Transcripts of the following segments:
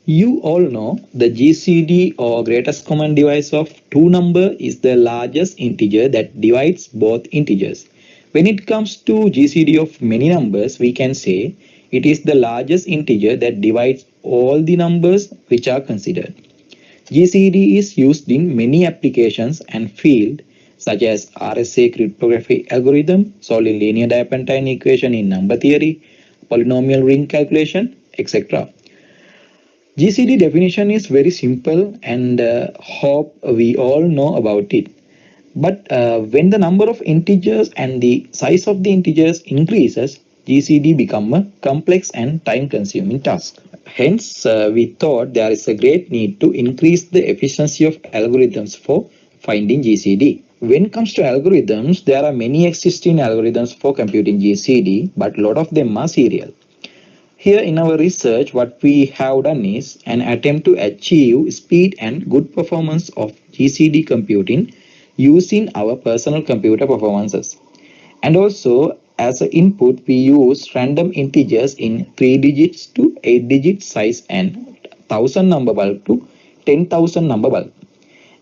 You all know the GCD or greatest common divisor of two number is the largest integer that divides both integers. When it comes to GCD of many numbers, we can say it is the largest integer that divides all the numbers which are considered. GCD is used in many applications and fields such as RSA cryptography algorithm, solving linear Diophantine equation in number theory, polynomial ring calculation, etc. GCD definition is very simple and hope we all know about it. But when the number of integers and the size of the integers increases, GCD become a complex and time-consuming task. Hence, we thought there is a great need to increase the efficiency of algorithms for finding GCD. When it comes to algorithms, there are many existing algorithms for computing GCD, but a lot of them are serial. Here in our research, what we have done is an attempt to achieve speed and good performance of GCD computing using our personal computer performances. And also, as an input, we use random integers in 3 digits to 8 digit size and 1000 number bulk to 10,000 number bulk.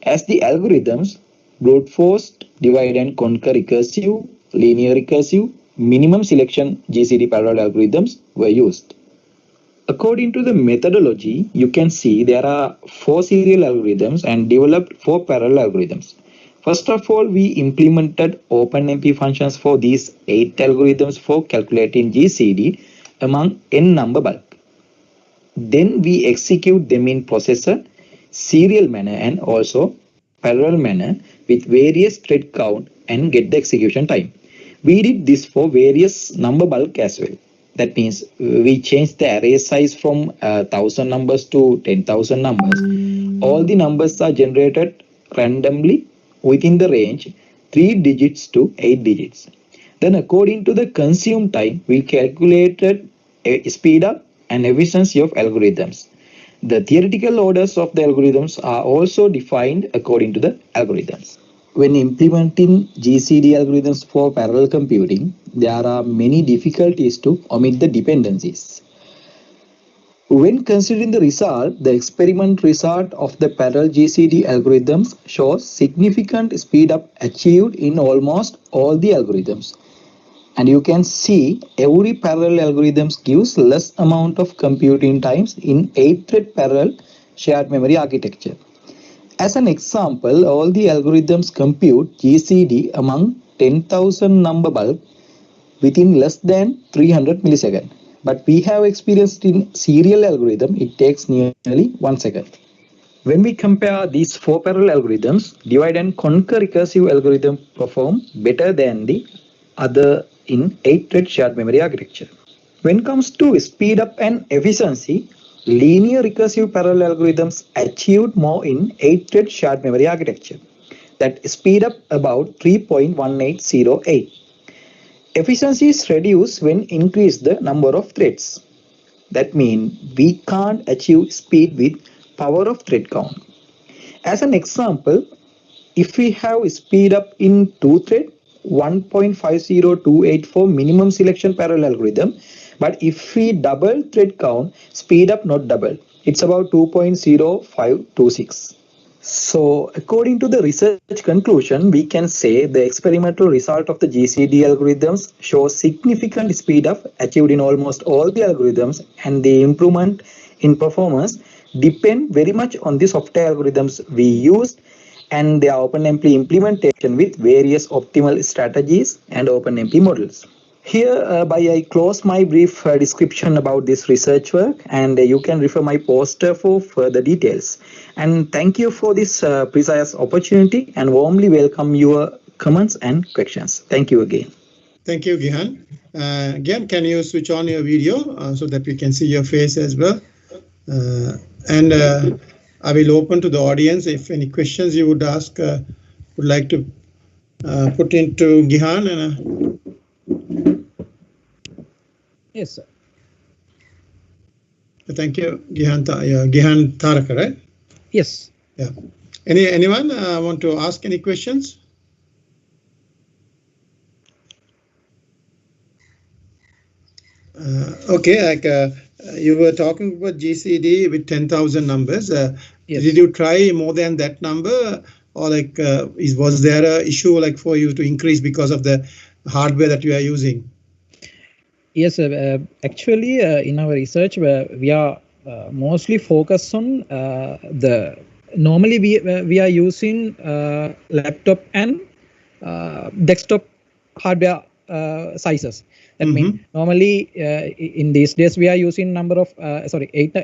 As the algorithms, brute force, divide and conquer recursive, linear recursive, minimum selection GCD parallel algorithms were used. According to the methodology, you can see there are 4 serial algorithms and developed 4 parallel algorithms. First of all, we implemented OpenMP functions for these 8 algorithms for calculating GCD among n number bulk. Then we execute them in processor, serial manner and also parallel manner with various thread count and get the execution time. We did this for various number bulk as well. That means we changed the array size from 1000 numbers to 10,000 numbers. All the numbers are generated randomly within the range 3 digits to 8 digits. Then according to the consume time, we calculated a speed up and efficiency of algorithms. The theoretical orders of the algorithms are also defined according to the algorithms. When implementing GCD algorithms for parallel computing, there are many difficulties to omit the dependencies. When considering the result, the experiment result of the parallel GCD algorithms shows significant speed up achieved in almost all the algorithms. And you can see every parallel algorithms gives less amount of computing times in 8-thread parallel shared memory architecture. As an example, all the algorithms compute GCD among 10,000 number bulk within less than 300 milliseconds. But we have experienced in serial algorithm, it takes nearly 1 second. When we compare these 4 parallel algorithms, divide and conquer recursive algorithm perform better than the other in 8-thread shared memory architecture. When it comes to speed up and efficiency, linear recursive parallel algorithms achieved more in 8-thread shared memory architecture that speed up about 3.1808. Efficiency is reduced when increase the number of threads. That means we can't achieve speed with power of thread count. As an example, if we have speed up in 2 thread, 1.50284 for minimum selection parallel algorithm, but if we double thread count, speed up not double. It's about 2.0526. So according to the research conclusion, we can say the experimental result of the GCD algorithms shows significant speed up achieved in almost all the algorithms, and the improvement in performance depend very much on the software algorithms we used and their OpenMP implementation with various optimal strategies and OpenMP models. Hereby I close my brief description about this research work, and you can refer my poster for further details. And thank you for this precise opportunity and warmly welcome your comments and questions. Thank you again. Thank you, Gihan. Gihan, can you switch on your video so that we can see your face as well? And I will open to the audience if any questions you would ask, would like to put into Gihan. Yes, sir. Thank you, Gihan Taraka, right? Yes. Yeah. Anyone want to ask any questions? Okay, like You were talking about GCD with 10,000 numbers. Yes. Did you try more than that number, or like was there a issue like for you to increase because of the hardware that you are using? Yes, actually, in our research, we are mostly focused on the. Normally, we are using laptop and desktop hardware sizes. That means normally in these days we are using number of eight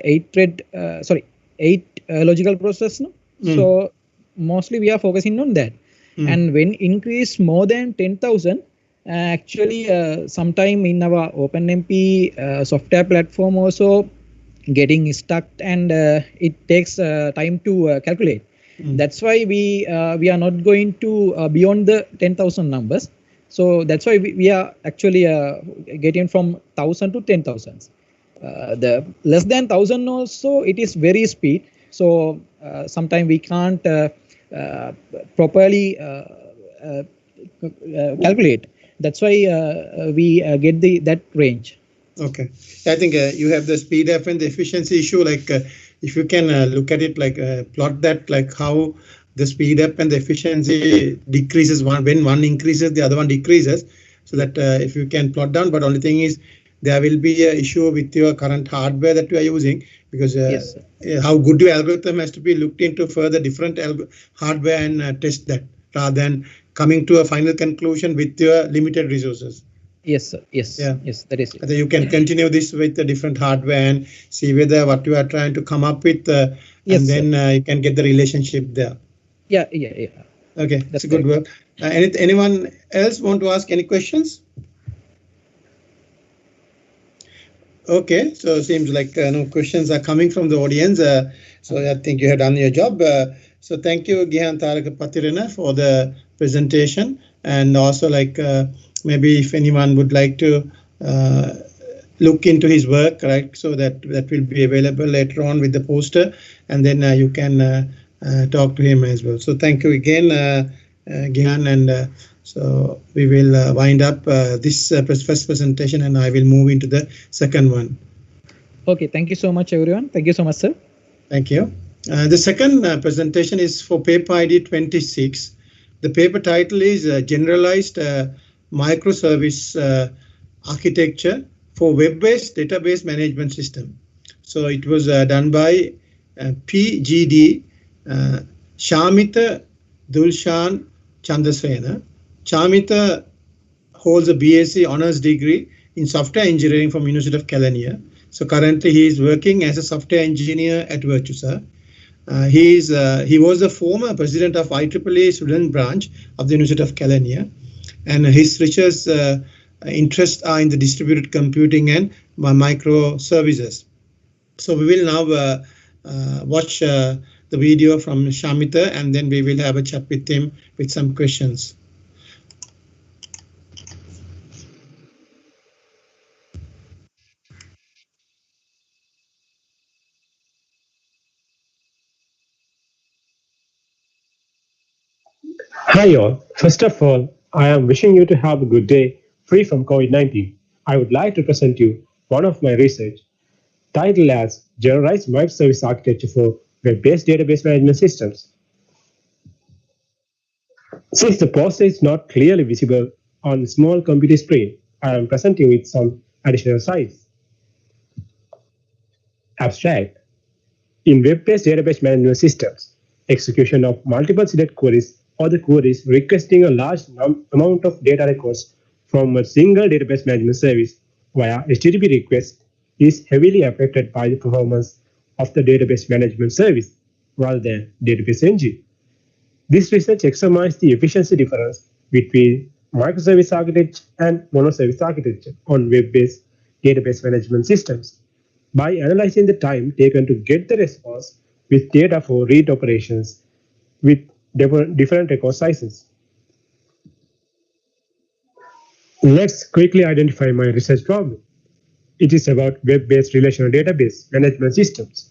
logical processors. No? So mostly we are focusing on that. And when increase more than 10,000. Actually, sometime in our OpenMP software platform also getting stuck, and it takes time to calculate. That's why we are not going to beyond the 10,000 numbers. So that's why we are actually getting from 1,000 to 10,000. The less than 1,000 also, it is very speed. So sometimes we can't properly calculate. That's why we get that range. Okay, I think you have the speed up and the efficiency issue. Like if you can look at it, like plot that, like how the speed up and the efficiency decreases when one increases, the other one decreases. So that if you can plot down, but only thing is there will be an issue with your current hardware that you are using, because Yes, how good your algorithm has to be looked into further different hardware and test that, rather than coming to a final conclusion with your limited resources. Yes, sir. Yes, Yeah. yes, that is it. You can continue this with the different hardware and see whether what you are trying to come up with, Yes, and then you can get the relationship there. Yeah, yeah, yeah. Okay, That's that's good work. Anyone else want to ask any questions? Okay, so seems like no questions are coming from the audience. So I think you have done your job. So thank you, Gihan Tarak Patirana, for the presentation, and also like maybe if anyone would like to look into his work, right? So that will be available later on with the poster, and then you can talk to him as well. So thank you again, Gihan, and so we will wind up this first presentation, and I will move into the second one. Okay, thank you so much, everyone. Thank you so much, sir. Thank you. The second presentation is for paper ID 26. The paper title is Generalized Microservice Architecture for Web-Based Database Management System. So it was done by PGD Shamita Dulshan Chandrasena. Shamita holds a BSc Honours degree in Software Engineering from University of Kelaniya. So currently he is working as a software engineer at Virtusa. He was the former president of IEEE student branch of the University of Kelaniya, and his research interests are in the distributed computing and microservices. So we will now watch the video from Shamita, and then we will have a chat with him with some questions. Hi all. First of all, I am wishing you to have a good day free from COVID-19. I would like to present you one of my research titled as Generalized Microservice Architecture for Web-Based Database Management Systems. Since the poster is not clearly visible on the small computer screen, I am presenting with some additional size. Abstract. In web-based database management systems, execution of multiple selected queries or the queries requesting a large amount of data records from a single database management service via HTTP request is heavily affected by the performance of the database management service rather than database engine. This research examines the efficiency difference between microservice architecture and monoservice architecture on web-based database management systems by analyzing the time taken to get the response with data for read operations with different record sizes. Let's quickly identify my research problem. It is about web-based relational database management systems.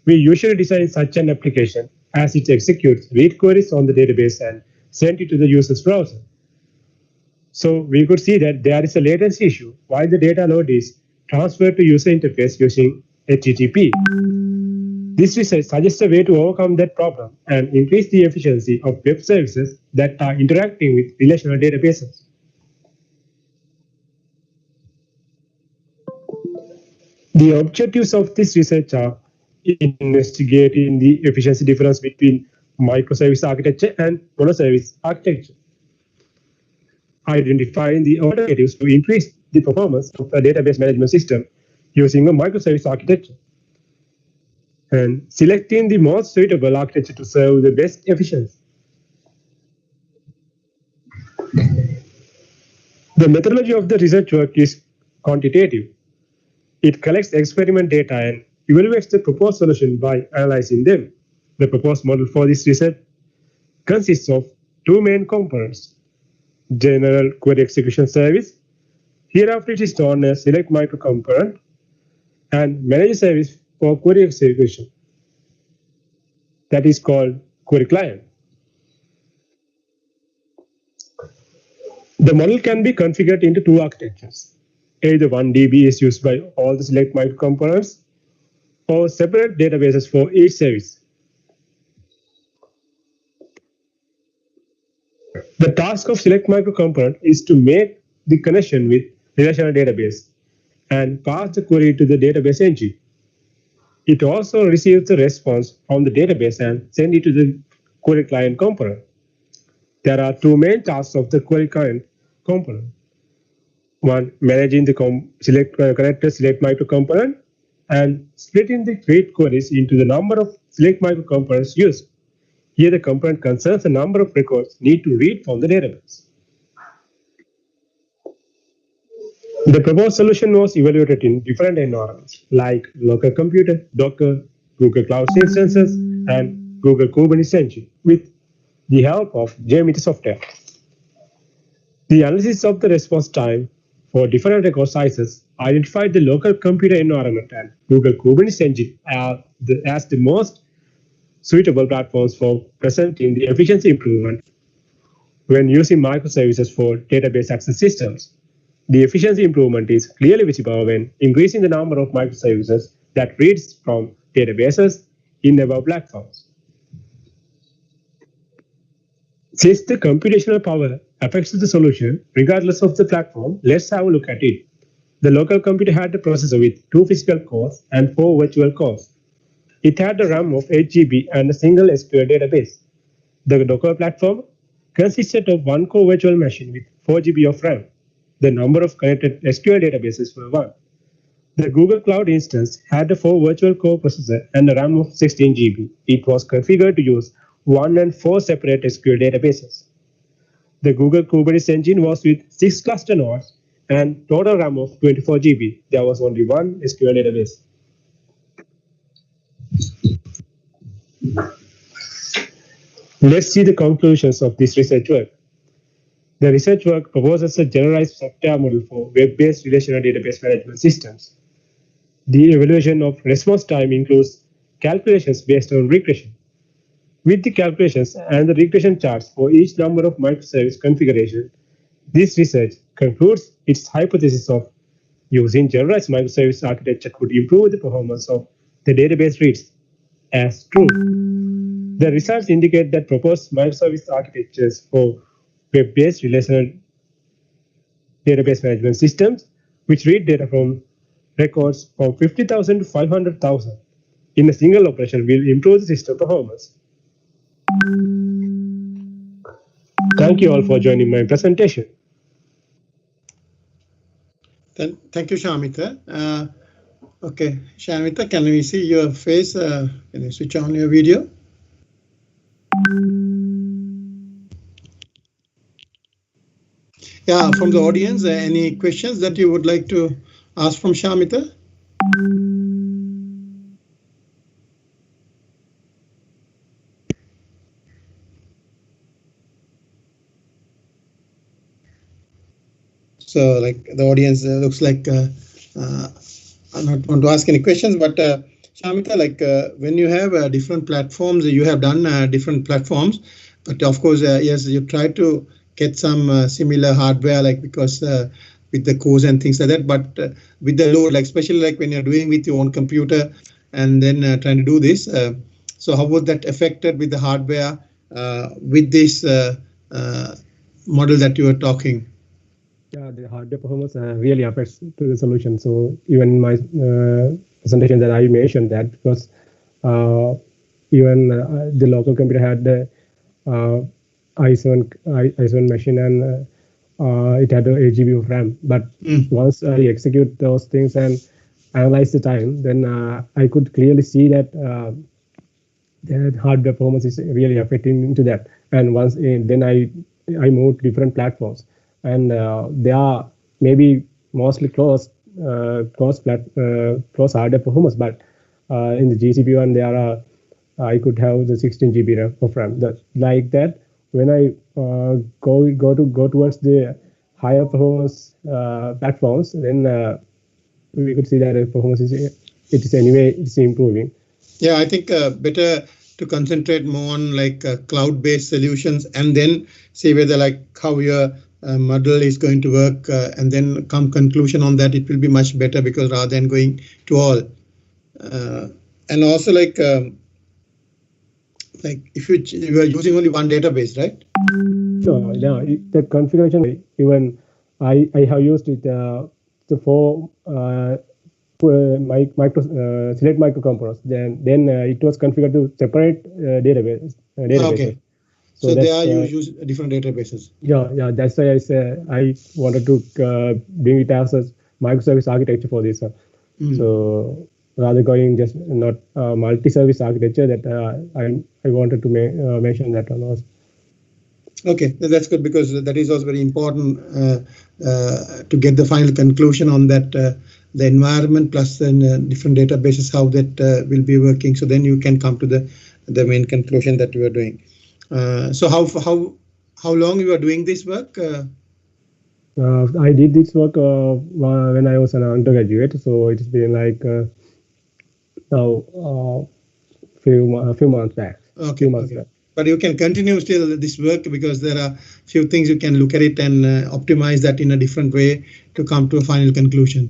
We usually design such an application as it executes read queries on the database and send it to the user's browser. So we could see that there is a latency issue while the data load is transferred to user interface using HTTP. This research suggests a way to overcome that problem and increase the efficiency of web services that are interacting with relational databases. The objectives of this research are investigating the efficiency difference between microservice architecture and monoservice architecture, identifying the alternatives to increase the performance of a database management system using a microservice architecture, and selecting the most suitable architecture to serve the best efficiency. The methodology of the research work is quantitative. It collects experiment data and evaluates the proposed solution by analyzing them. The proposed model for this research consists of two main components: general query execution service, hereafter it is known as select micro component, and manager service for query execution, that is called query client. The model can be configured into two architectures. Either 1 DB is used by all the select micro components, or separate databases for each service. The task of select micro component is to make the connection with relational database and pass the query to the database engine. It also receives the response from the database and sends it to the query client component. There are two main tasks of the query client component. One, managing the connected select micro component and splitting the read queries into the number of select micro components used. Here the component concerns the number of records need to read from the database. The proposed solution was evaluated in different environments like local computer, Docker, Google Cloud instances, and Google Kubernetes Engine with the help of JMeter software. The analysis of the response time for different record sizes identified the local computer environment and Google Kubernetes Engine as the most suitable platforms for presenting the efficiency improvement when using microservices for database access systems. The efficiency improvement is clearly visible when increasing the number of microservices that reads from databases in above platforms. Since the computational power affects the solution regardless of the platform, let's have a look at it. The local computer had a processor with 2 physical cores and 4 virtual cores. It had a RAM of 8 GB and a single SQL database. The Docker platform consisted of 1 core virtual machine with 4 GB of RAM. The number of connected SQL databases were 1. The Google Cloud instance had a 4 virtual core processor and a RAM of 16 GB. It was configured to use 1 and 4 separate SQL databases. The Google Kubernetes Engine was with 6 cluster nodes and total RAM of 24 GB. There was only 1 SQL database. Let's see the conclusions of this research work. The research work proposes a generalized software model for web-based relational database management systems. The evaluation of response time includes calculations based on regression. With the calculations and the regression charts for each number of microservice configuration, this research concludes its hypothesis of using generalized microservice architecture could improve the performance of the database reads as true. The results indicate that proposed microservice architectures for web-based relational database management systems, which read data from records from 50,000 to 500,000 in a single operation, will improve the system performance. Thank you all for joining my presentation. Thank you, Shamita. Okay, Shamita, can we see your face? Can you switch on your video? Yeah, from the audience, any questions that you would like to ask from Shamita? So, like the audience looks like I'm not going to ask any questions, but Shamita, like when you have different platforms, you have done different platforms, but of course, yes, you try to get some similar hardware, like because with the cores and things like that. But with the load, like especially like when you're doing with your own computer and then trying to do this, so how was that affected with the hardware with this model that you were talking? Yeah, the hardware performance really affects to the solution. So even in my presentation that I mentioned that because even the local computer had the i7 machine and it had a 8 GB of RAM. But once I execute those things and analyze the time, then I could clearly see that the hardware performance is really affecting into that. And once then I moved to different platforms, and they are maybe mostly close hardware performance, but in the GCP one there are I could have the 16 GB of RAM. Like that, when I go towards the higher performance platforms, then we could see that the performance is anyway it's improving. Yeah, I think better to concentrate more on like cloud-based solutions and then see whether like how your model is going to work and then come conclusion on that. It will be much better because rather than going to all. And also like if you are using only one database, right? No, the configuration even I have used it for select microcomponents. Then it was configured to separate databases. Okay. So there you use different databases. Yeah. That's why I say I wanted to bring it as a microservice architecture for this. So rather going just not multi-service architecture, that I wanted to mention that one also. Okay, that's good because that is also very important to get the final conclusion on that the environment plus then different databases, how that will be working. So then you can come to the main conclusion that you are doing. So how long you are doing this work? I did this work when I was an undergraduate, so it's been like now few months back. Okay. Back. But you can continue still this work because there are few things you can look at it and optimize that in a different way to come to a final conclusion.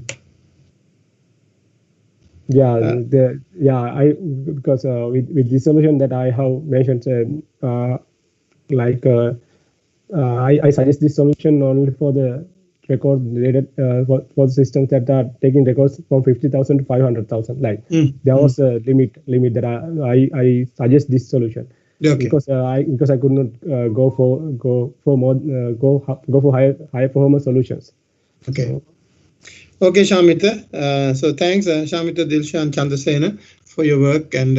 Yeah, because with the solution that I have mentioned, I suggest this solution only for the record related for the systems that are taking records from 50,000 to 500,000. There was a limit that I suggest this solution. Okay. Because I could not go for higher performance solutions. Okay. Okay, Shamita. So thanks, Shamita, Dilsha, and Chandrasena for your work. And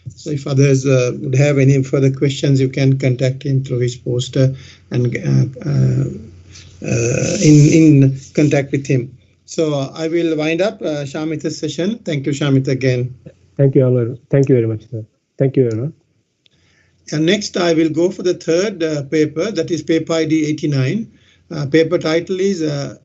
so if others would have any further questions, you can contact him through his poster and in contact with him. So I will wind up Shamita's session. Thank you, Shamita, again. Thank you. Thank you very much, sir. Thank you, everyone. And next, I will go for the third paper, that is paper ID 89. Paper title is a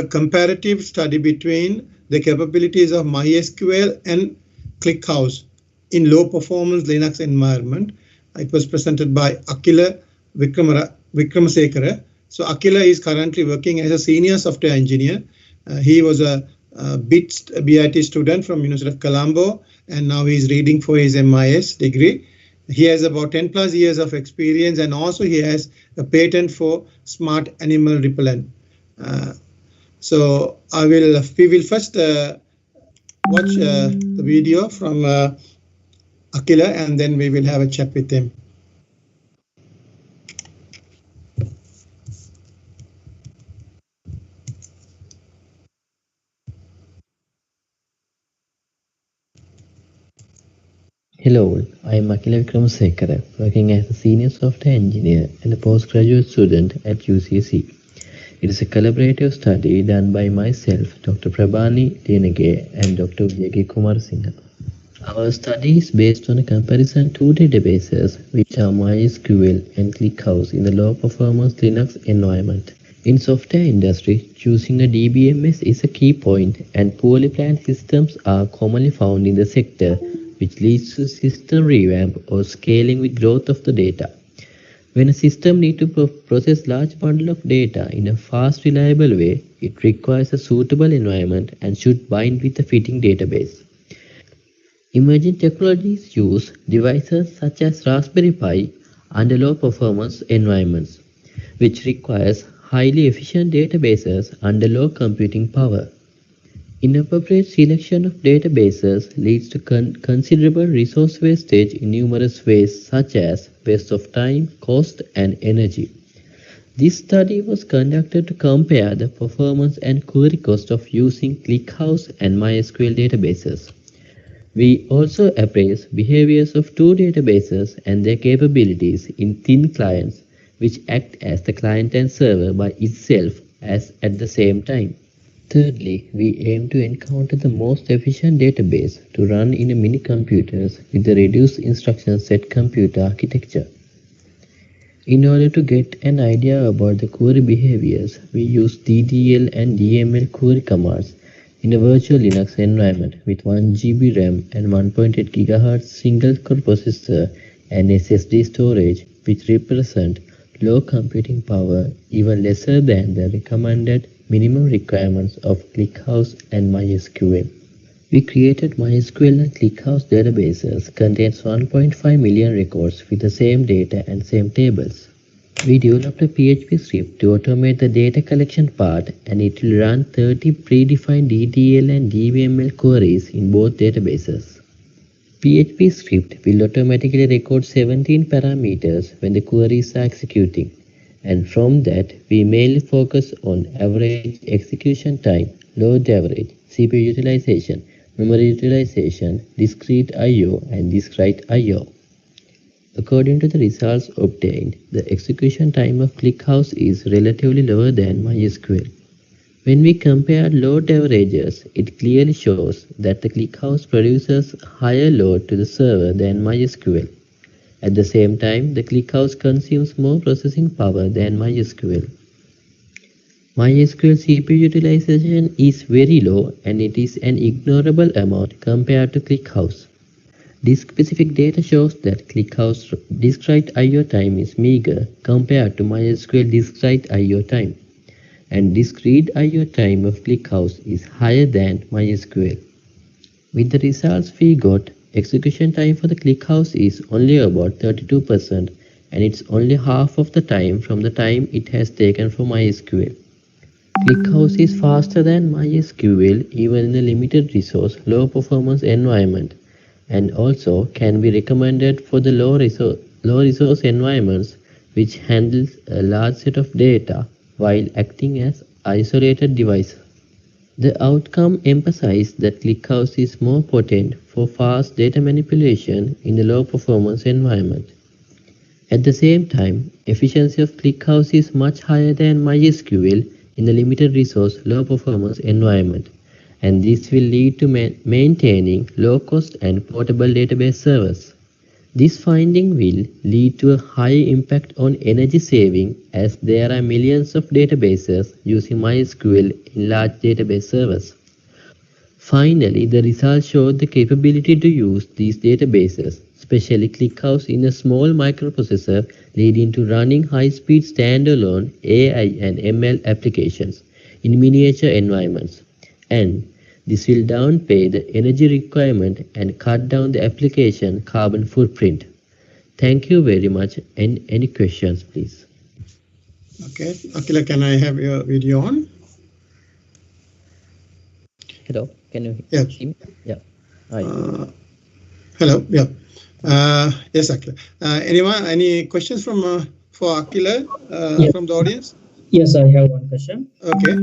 comparative study between the capabilities of MySQL and ClickHouse in low-performance Linux environment. It was presented by Akila Vikramasekara. So Akila is currently working as a senior software engineer. He was a BIT student from University of Colombo, and now he's reading for his MIS degree. He has about 10 plus years of experience, and also he has a patent for smart animal repellent. So we will first watch the video from Akila, and then we will have a chat with him. Hello, I am Akila Vikramasekara, working as a senior software engineer and a postgraduate student at UCC. It is a collaborative study done by myself, Dr. Prabhani Denege, and Dr. Vijay Kumar Singha. Our study is based on a comparison to databases, which are MySQL and ClickHouse in the low-performance Linux environment. In software industry, choosing a DBMS is a key point, and poorly planned systems are commonly found in the sector, which leads to system revamp or scaling with growth of the data. When a system needs to process large bundle of data in a fast, reliable way, It requires a suitable environment and should bind with a fitting database. Emerging technologies use devices such as Raspberry Pi under low performance environments, which requires highly efficient databases under low computing power. Inappropriate selection of databases leads to considerable resource wastage in numerous ways such as waste of time, cost, and energy. This study was conducted to compare the performance and query cost of using ClickHouse and MySQL databases. We also appraise behaviors of two databases and their capabilities in thin clients, which act as the client and server by itself as at the same time. Thirdly, we aim to encounter the most efficient database to run in a mini computers with a reduced instruction set computer architecture. In order to get an idea about the query behaviors, we use DDL and DML query commands in a virtual Linux environment with 1 GB RAM and 1.8 GHz single core processor and SSD storage, which represent low computing power even lesser than the recommended minimum requirements of ClickHouse and MySQL. We created MySQL and ClickHouse databases contains 1.5 million records with the same data and same tables. We developed a PHP script to automate the data collection part, and it will run 30 predefined DDL and DVML queries in both databases. PHP script will automatically record 17 parameters when the queries are executing, and from that we mainly focus on average execution time, load average, CPU utilization, memory utilization, discrete I/O, and discrete I/O. According to the results obtained, the execution time of ClickHouse is relatively lower than MySQL. When we compare load averages, it clearly shows that the ClickHouse produces higher load to the server than MySQL. At the same time, the ClickHouse consumes more processing power than MySQL. MySQL CPU utilization is very low, and it is an ignorable amount compared to ClickHouse. Disk-specific data shows that ClickHouse disk-write I/O time is meager compared to MySQL disk-write I/O time, and disk-read I/O time of ClickHouse is higher than MySQL. With the results we got, execution time for the ClickHouse is only about 32%, and it's only half of the time from the time it has taken for MySQL. ClickHouse is faster than MySQL even in a limited resource, low performance environment, and also can be recommended for the low resource environments which handles a large set of data while acting as isolated devices. The outcome emphasized that ClickHouse is more potent for fast data manipulation in a low performance environment. At the same time, efficiency of ClickHouse is much higher than MySQL in a limited resource, low performance environment, and this will lead to maintaining low cost and portable database servers. This finding will lead to a high impact on energy saving, as there are millions of databases using MySQL in large database servers. Finally, the results showed the capability to use these databases, especially ClickHouse, in a small microprocessor, leading to running high-speed standalone AI and ML applications in miniature environments. And this will downpay the energy requirement and cut down the application carbon footprint. Thank you very much. And any questions, please? Okay, Akila, can I have your video on? Hello, can you see me? Yeah. Hello, yeah. Yes, Akila. Anyone, any questions from for Akila yes. from the audience? Yes, I have one question. Okay.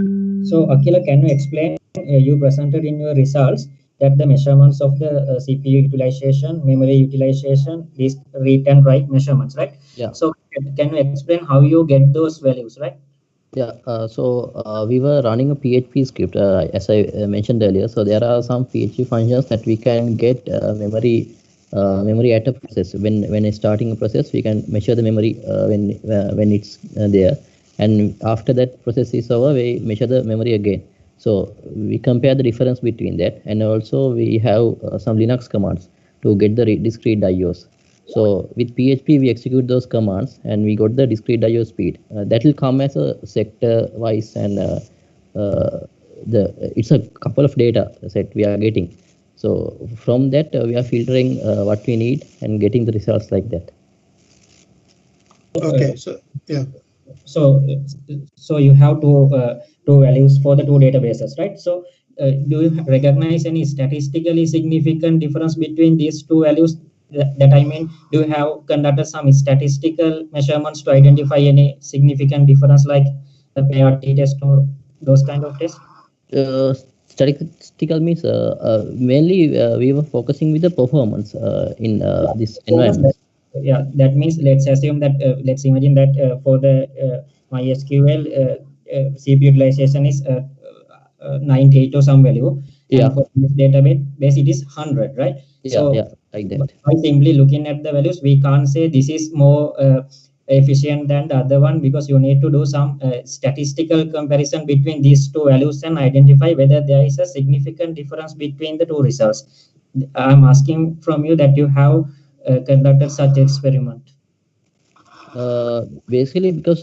So, Akila, can you explain? You presented in your results that the measurements of the CPU utilization, memory utilization, disk read and write measurements, right? Yeah. So, can you explain how you get those values, right? Yeah. We were running a PHP script, as I mentioned earlier. So there are some PHP functions that we can get memory at a process. When starting a process, we can measure the memory when it's there, and after that process is over, we measure the memory again. So we compare the difference between that, and also we have some Linux commands to get the discrete IOs. So with PHP, we execute those commands and we got the discrete IO speed. That will come as a sector wise and it's a couple of data set we are getting. So from that we are filtering what we need and getting the results like that. Okay, so yeah. So you have two values for the two databases, right? So do you recognize any statistically significant difference between these two values? That I mean, do you have conducted some statistical measurements to identify any significant difference, like the PRT test or those kind of tests? Statistical means mainly we were focusing with the performance in this environment. Yeah, that means let's assume that let's imagine that for the MySQL CPU utilization is 98 or some value, Yeah. and for this database it is 100, right? Yeah, yeah, like that. By simply looking at the values, we can't say this is more efficient than the other one, because you need to do some statistical comparison between these two values and identify whether there is a significant difference between the two results. I'm asking from you that you have conducted such experiment. Basically because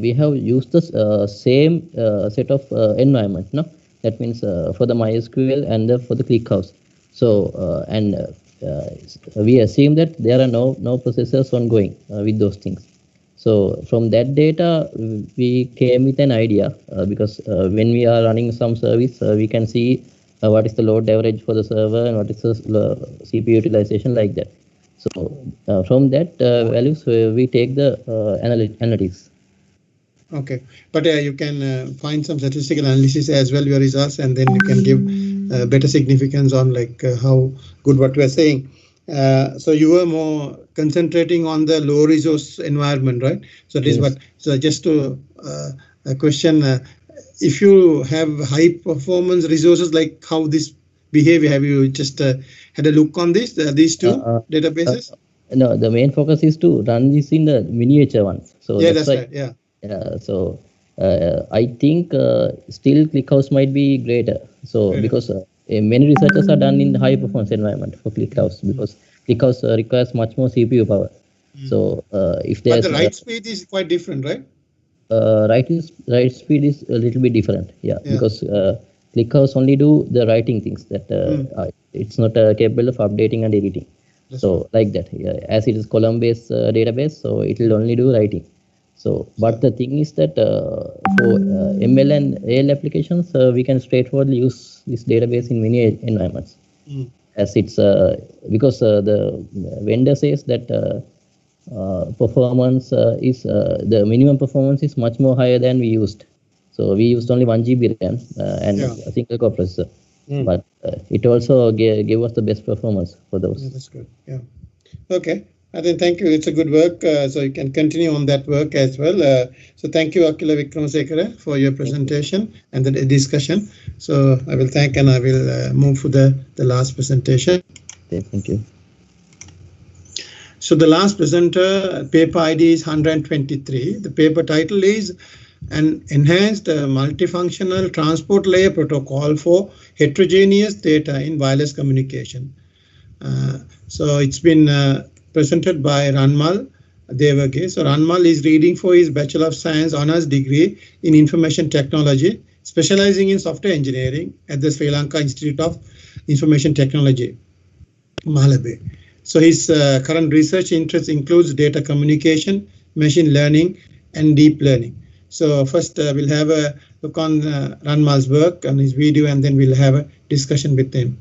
we have used the same set of environment, no? That means for the MySQL and for the ClickHouse. So we assume that there are no processors ongoing with those things. So from that data we came with an idea, because when we are running some service we can see what is the load average for the server and what is the CPU utilization, like that. So from that values we take the analytics. Okay, but you can find some statistical analysis as well, your results, and then you can give better significance on like how good what we are saying. So you were more concentrating on the low resource environment, right? So this is what. So just to a question, if you have high performance resources, like how this behave, have you just had a look on this these two databases? No, the main focus is to run this in the miniature ones. So yeah, that's right. Yeah. So I think still ClickHouse might be greater. So because many researchers are done in the high performance environment for ClickHouse, because ClickHouse requires much more CPU power. So if there's but the write speed is quite different, right? Write speed is a little bit different, because ClickHouse only do the writing things that it's not capable of updating and editing. That's so like that, as it is column based database, so it will only do writing. So but the thing is that for ML and AL applications we can straightforwardly use this database in many environments, as it's because the vendor says that performance is the minimum performance is much more higher than we used. So we used only 1 GB RAM and a single core processor, but it also gave us the best performance for those. Yeah, that's good. Yeah. Okay. I think thank you. It's a good work. So you can continue on that work as well. So thank you, Akila Vikramasekara, for your presentation and the discussion. So I will thank and I will move for the last presentation. Okay, thank you. So the last presenter, paper ID is 123. The paper title is an enhanced multifunctional transport layer protocol for heterogeneous data in wireless communication. So it's been presented by Ranmal Devage. So Ranmal is reading for his Bachelor of Science Honours degree in Information Technology, specializing in software engineering at the Sri Lanka Institute of Information Technology, Malabe. So his current research interest includes data communication, machine learning, and deep learning. So first we'll have a look on Ranmal's work on his video, and then we'll have a discussion with him.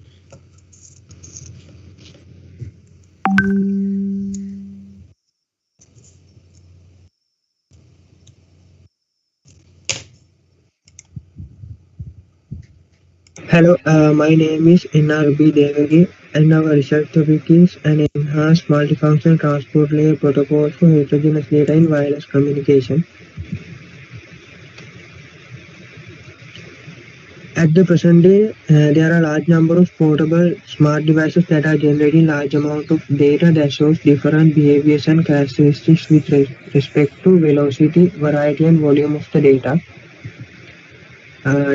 Hello, my name is NRB Devagi, and our research topic is an enhanced multifunction transport layer protocol for heterogeneous data in wireless communication. At the present day, there are a large number of portable smart devices that are generating large amount of data that shows different behaviors and characteristics with respect to velocity, variety, and volume of the data.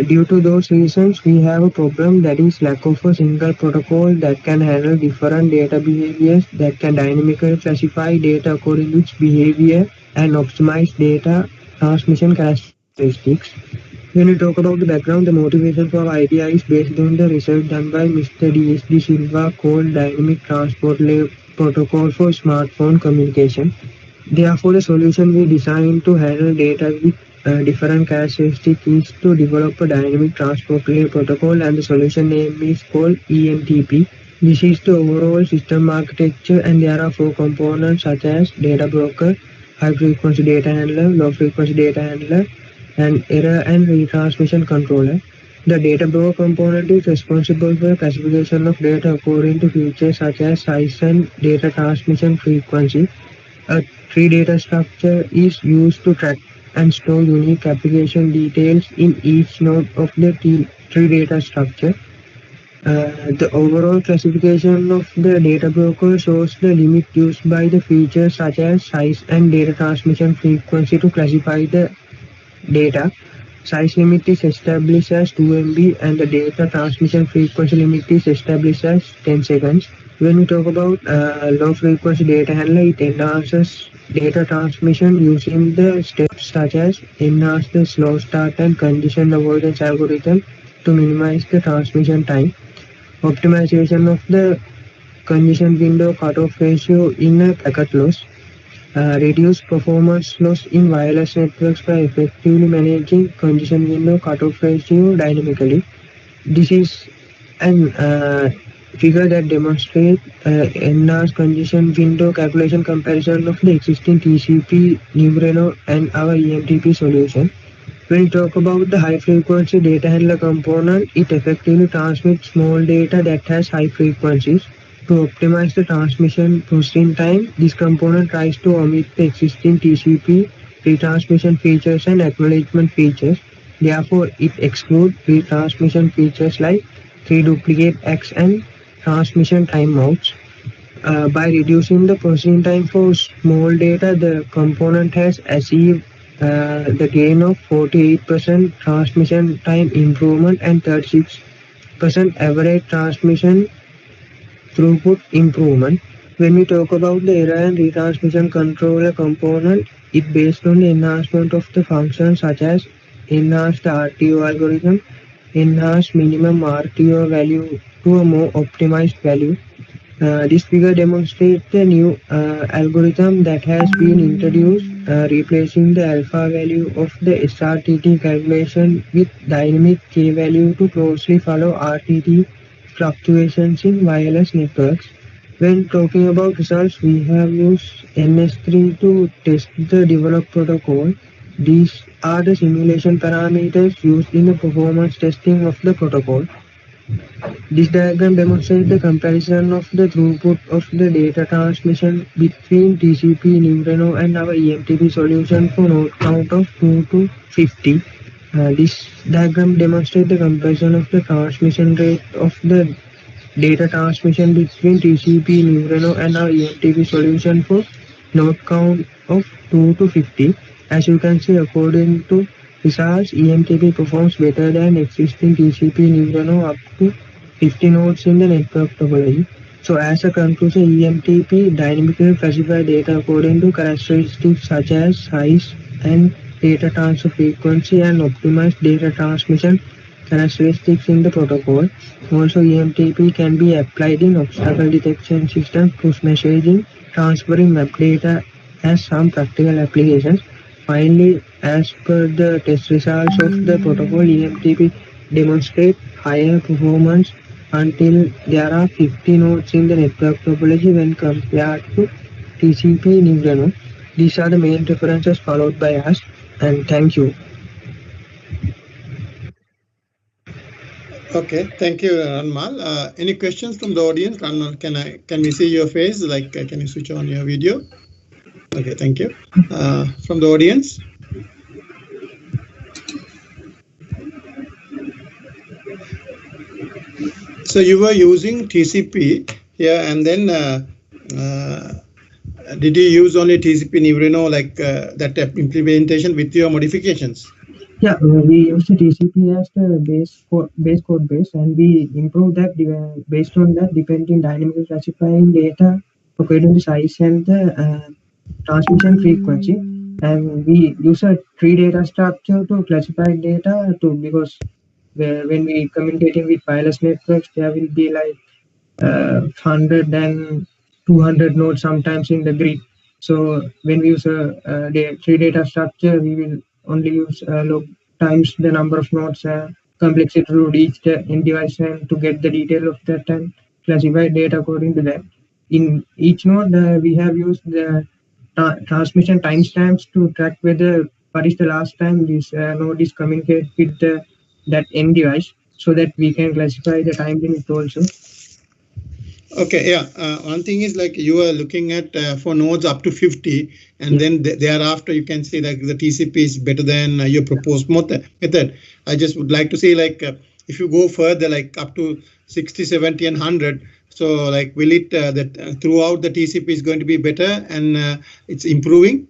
Due to those reasons, we have a problem, that is lack of a single protocol that can handle different data behaviors, that can dynamically classify data according to its behavior and optimize data transmission characteristics. When we talk about the background, the motivation for our idea is based on the research done by Mr. D.S.D. Silva called Dynamic Transport Layer Protocol for Smartphone Communication. Therefore, the solution we designed to handle data with different characteristics is to develop a dynamic transport layer protocol, and the solution name is called ENTP. This is the overall system architecture, and there are four components such as data broker, high frequency data handler, low frequency data handler, and error and retransmission controller. The data broker component is responsible for classification of data according to features such as size and data transmission frequency. A tree data structure is used to track and store unique application details in each node of the tree data structure. The overall classification of the data broker shows the limit used by the features such as size and data transmission frequency to classify the data. Size limit is established as 2 MB and the data transmission frequency limit is established as 10 seconds. When we talk about low frequency data handler, it enhances data transmission using the steps such as enhance the slow start and condition avoidance algorithm to minimize the transmission time. Optimization of the condition window cutoff ratio in a packet loss. Reduce performance loss in wireless networks by effectively managing condition window cutoff ratio dynamically. This is an figure that demonstrates enhanced condition window calculation comparison of the existing TCP, Numereno, and our EMTP solution. When we talk about the high frequency data handler component, it effectively transmits small data that has high frequencies. To optimize the transmission processing time, this component tries to omit the existing TCP retransmission features and acknowledgement features. Therefore, it excludes retransmission features like 3-duplicate-X and transmission timeouts. By reducing the processing time for small data, the component has achieved the gain of 48% transmission time improvement and 36% average transmission throughput improvement. When we talk about the error and retransmission controller component, it based on the enhancement of the functions such as enhanced RTO algorithm, enhanced minimum RTO value to a more optimized value. This figure demonstrates the new algorithm that has been introduced, replacing the alpha value of the SRTT calculation with dynamic K value to closely follow RTT fluctuations in wireless networks. When talking about results, we have used NS3 to test the developed protocol. These are the simulation parameters used in the performance testing of the protocol. This diagram demonstrates the comparison of the throughput of the data transmission between TCP, Numereno, and our EMTP solution for node count of 2 to 50. This diagram demonstrates the comparison of the transmission rate of the data transmission between TCP, Numereno, and our EMTP solution for node count of 2 to 50. As you can see, according to results, EMTP performs better than existing TCP, Numereno up to 50 nodes in the network topology. So as a conclusion, EMTP dynamically classify data according to characteristics such as size and data transfer frequency and optimize data transmission characteristics in the protocol. Also, EMTP can be applied in obstacle detection system, push messaging, transferring map data as some practical applications. Finally, as per the test results of the protocol, EMTP demonstrate higher performance until there are 50 nodes in the network topology when compared to TCP Numereno. These are the main references followed by us, and thank you. Okay, thank you, Ranmal. Any questions from the audience? Ranmal, can we see your face? Like, can you switch on your video? Okay, thank you. From the audience. So you were using TCP here, and then did you use only TCP Numereno, like that implementation with your modifications? Yeah, we use the TCP as the base code base, and we improve that based on that, depending dynamically classifying data according to size and the transmission frequency. And we use a tree data structure to classify data because when we communicating with wireless networks, there will be like 100 and 200 nodes sometimes in the grid. So when we use a tree data structure, we will only use log times the number of nodes, complexity to each end device, and to get the detail of that and classify data according to that. In each node, we have used the transmission timestamps to track whether what is the last time this node is communicated with that end device, so that we can classify the time limit also. Okay, yeah. One thing is like you are looking at for nodes up to 50, and then thereafter you can say like the TCP is better than your proposed method. I just would like to say like if you go further like up to 60, 70, and 100, so like will it that throughout the TCP is going to be better and it's improving?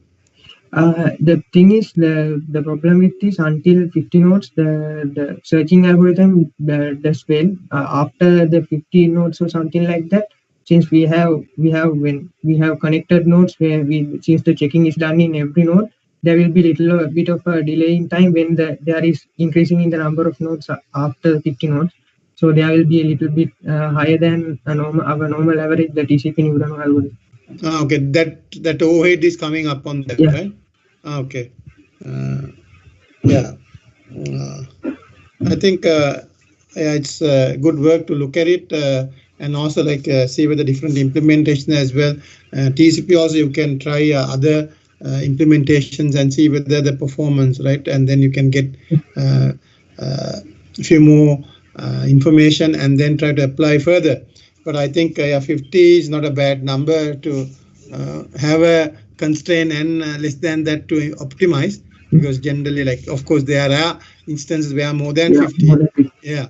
The thing is, the problem with this, until 50 nodes, the searching algorithm does well. After the 50 nodes or something like that, since when we have connected nodes where since the checking is done in every node, there will be little bit of a delay in time when there is increasing in the number of nodes after 50 nodes. So there will be a little bit higher than our normal average, the TCP neuron algorithm. Okay, that overhead is coming up on that, Yeah. right? Okay. Yeah. I think yeah, it's good work to look at it and also like see with the different implementation as well. TCP also you can try other implementations and see whether the performance, right? And then you can get a few more information and then try to apply further. But I think 50 is not a bad number to have a constraint and less than that to optimize, because generally like of course there are instances where more than 50. More than 50. Yeah.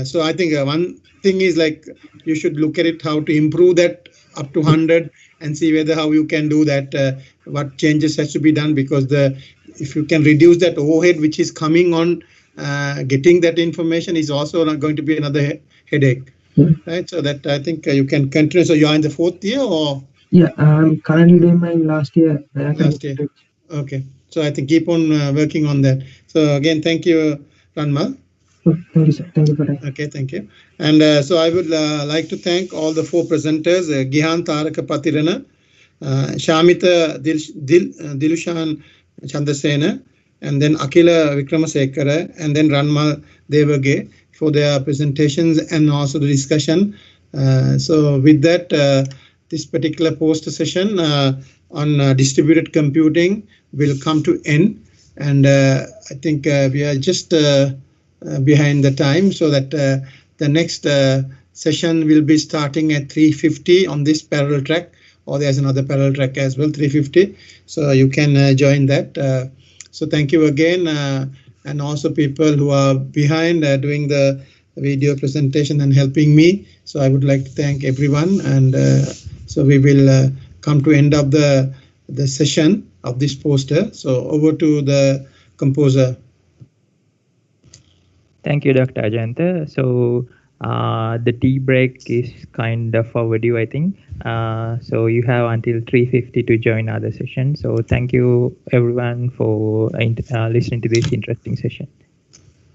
So I think one thing is like you should look at it how to improve that up to 100 and see whether how you can do that, what changes has to be done, because if you can reduce that overhead which is coming on getting that information is also not going to be another headache. Right, so that I think you can continue. So you are in the 4th year or? Yeah, I'm currently doing my last year. Last year. Okay, so I think keep on working on that. So again, thank you, Ranmal. Thank you, sir. Thank you for that. Okay, thank you. And so I would like to thank all the 4 presenters, Gihan Taraka Patirana, Shamita Dilushan Chandrasena, and then Akila Vikramasekara, and then Ranmal Devage for their presentations and also the discussion. So with that, this particular poster session on distributed computing will come to end. And I think we are just behind the time, so that the next session will be starting at 3:50 on this parallel track, or there's another parallel track as well, 3:50. So you can join that. So thank you again, and also people who are behind doing the video presentation and helping me. So I would like to thank everyone, and so we will come to end of the session of this poster. So over to the composer. Thank you, Dr. Ajanta. So the tea break is kind of overdue, I think. So you have until 3:50 to join other session. So thank you everyone for listening to this interesting session.